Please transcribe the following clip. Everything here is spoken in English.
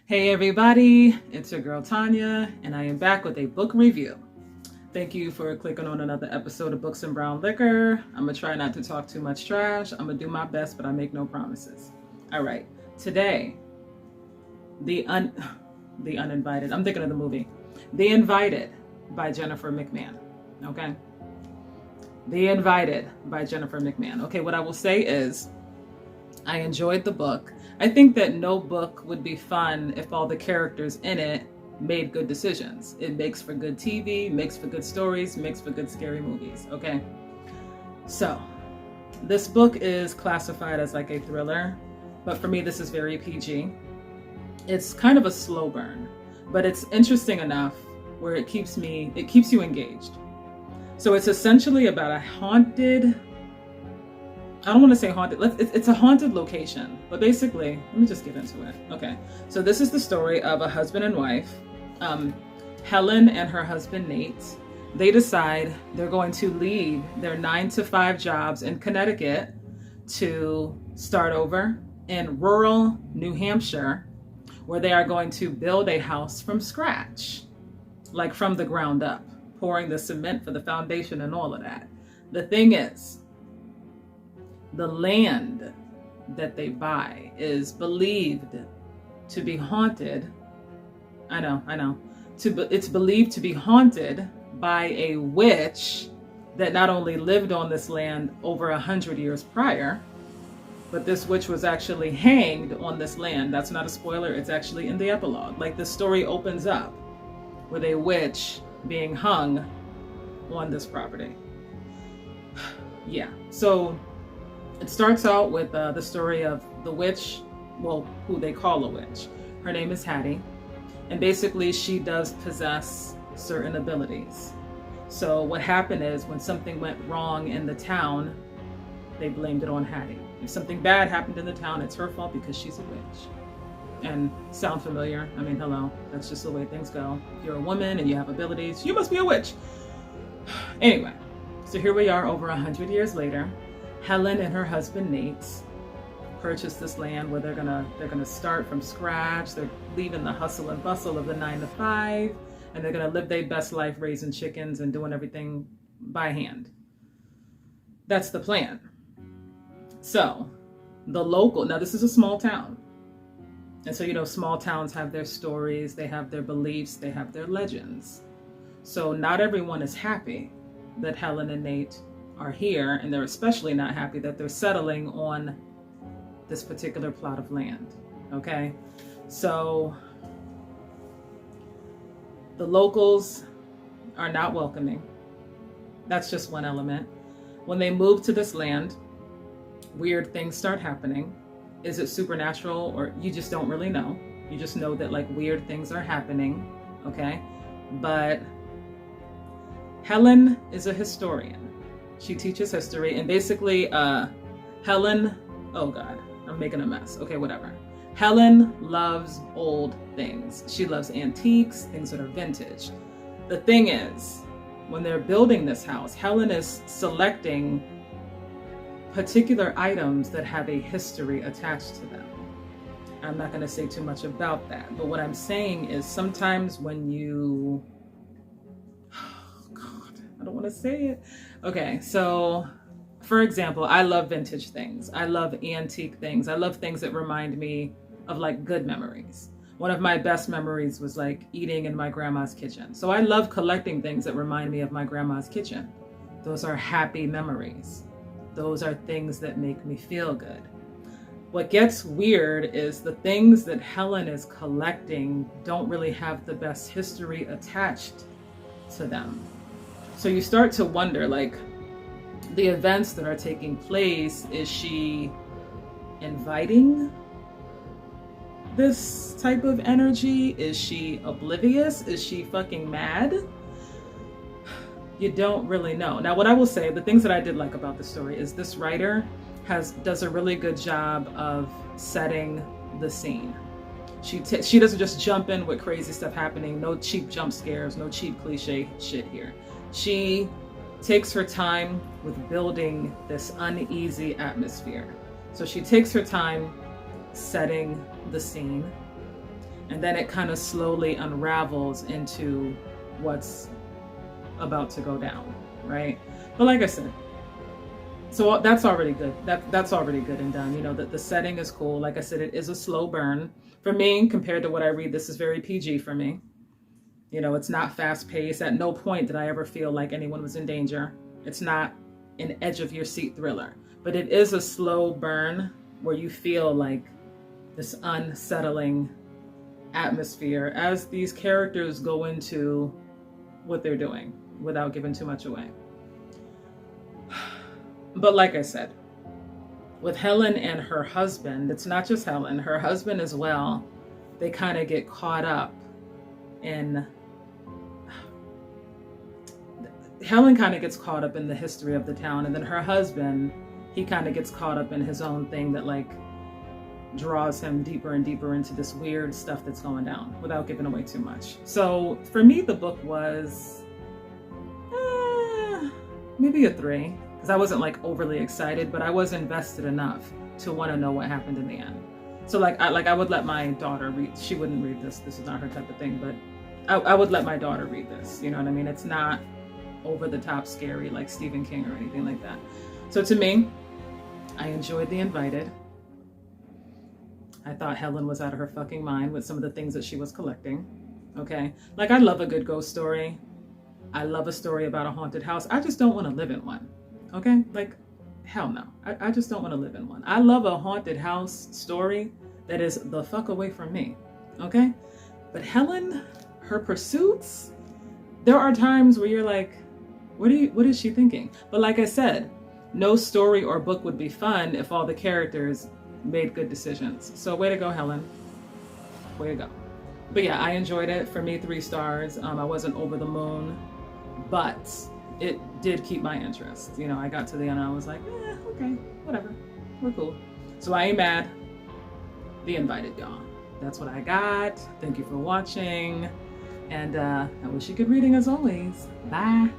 Hey everybody, it's your girl Tanya, and I am back with a book review. Thank you for clicking on another episode of Books and Brown Liquor. I'm gonna try not to talk too much trash. I'm gonna do my best, but I make no promises. All right, today, The Uninvited. I'm thinking of the movie. The Invited by Jennifer McMahon. Okay? The Invited by Jennifer McMahon. Okay, what I will say is, I enjoyed the book. I think that no book would be fun if all the characters in it made good decisions. It makes for good TV, makes for good stories, makes for good scary movies, okay? So, this book is classified as like a thriller, but for me this is very PG. It's kind of a slow burn, but it's interesting enough where it keeps you engaged. So it's essentially about a haunted, I don't want to say haunted, it's a haunted location, but basically, let me just get into it. Okay, so this is the story of a husband and wife, Helen and her husband Nate. They decide they're going to leave their 9-to-5 jobs in Connecticut to start over in rural New Hampshire, where they are going to build a house from scratch, like from the ground up, pouring the cement for the foundation and all of that. The thing is, the land that they buy is believed to be haunted. I know. It's believed to be haunted by a witch that not only lived on this land over 100 years prior, but this witch was actually hanged on this land. That's not a spoiler. It's actually in the epilogue. Like, the story opens up with a witch being hung on this property. Yeah, so it starts out with the story of the witch, well, who they call a witch. Her name is Hattie, and basically she does possess certain abilities. So what happened is, when something went wrong in the town, they blamed it on Hattie. If something bad happened in the town, it's her fault because she's a witch. And sound familiar? I mean, hello, that's just the way things go. If you're a woman and you have abilities, you must be a witch. Anyway, so here we are over 100 years later. Helen and her husband Nate purchased this land where they're gonna start from scratch. They're leaving the hustle and bustle of the 9-to-5, and they're gonna live their best life raising chickens and doing everything by hand. That's the plan. So now this is a small town. And so, small towns have their stories, they have their beliefs, they have their legends. So not everyone is happy that Helen and Nate are here, and they're especially not happy that they're settling on this particular plot of land, okay? So the locals are not welcoming. That's just one element. When they move to this land, weird things start happening. Is it supernatural, or you just don't really know? You just know that, like, weird things are happening, okay? But Helen is a historian. She teaches history, and basically Helen, oh God, I'm making a mess. Okay, whatever. Helen loves old things. She loves antiques, things that are vintage. The thing is, when they're building this house, Helen is selecting particular items that have a history attached to them. I'm not going to say too much about that, but what I'm saying is, sometimes when you, oh God, I don't want to say it. Okay, so for example, I love vintage things. I love antique things. I love things that remind me of, like, good memories. One of my best memories was, like, eating in my grandma's kitchen. So I love collecting things that remind me of my grandma's kitchen. Those are happy memories. Those are things that make me feel good. What gets weird is the things that Helen is collecting don't really have the best history attached to them. So you start to wonder, like, the events that are taking place, is she inviting this type of energy? Is she oblivious? Is she fucking mad? You don't really know. Now, what I will say, the things that I did like about the story is this writer does a really good job of setting the scene. She doesn't just jump in with crazy stuff happening. No cheap jump scares, no cheap cliche shit here. She takes her time with building this uneasy atmosphere. So she takes her time setting the scene. And then it kind of slowly unravels into what's about to go down, right? But like I said, so that's already good. That's already good and done. You know, that the setting is cool. Like I said, it is a slow burn. For me, compared to what I read, this is very PG for me. You know, it's not fast paced. At no point did I ever feel like anyone was in danger. It's not an edge of your seat thriller, but it is a slow burn where you feel like this unsettling atmosphere as these characters go into what they're doing without giving too much away. But like I said, with Helen and her husband, it's not just Helen, her husband as well, they kind of get caught up in, Helen kind of gets caught up in the history of the town, and then her husband, he kind of gets caught up in his own thing that like draws him deeper and deeper into this weird stuff that's going down without giving away too much. So for me, the book was maybe a 3, because I wasn't like overly excited, but I was invested enough to want to know what happened in the end. So I would let my daughter read. She wouldn't read this. This is not her type of thing, but I would let my daughter read this. You know what I mean? It's not over the top scary like Stephen King or anything like that. So to me, I enjoyed The Invited. I thought Helen was out of her fucking mind with some of the things that she was collecting. Okay. Like, I love a good ghost story. I love a story about a haunted house. I just don't want to live in one. Okay. Like, hell no. I just don't want to live in one. I love a haunted house story that is the fuck away from me. Okay. But Helen, her pursuits, there are times where you're like, what is she thinking? But like I said, no story or book would be fun if all the characters made good decisions. So way to go, Helen. Way to go. But yeah, I enjoyed it. For me, 3 stars. I wasn't over the moon, but it did keep my interest. You know, I got to the end and I was like, okay, whatever. We're cool. So I ain't mad. The Invited, y'all. That's what I got. Thank you for watching. And I wish you good reading as always. Bye.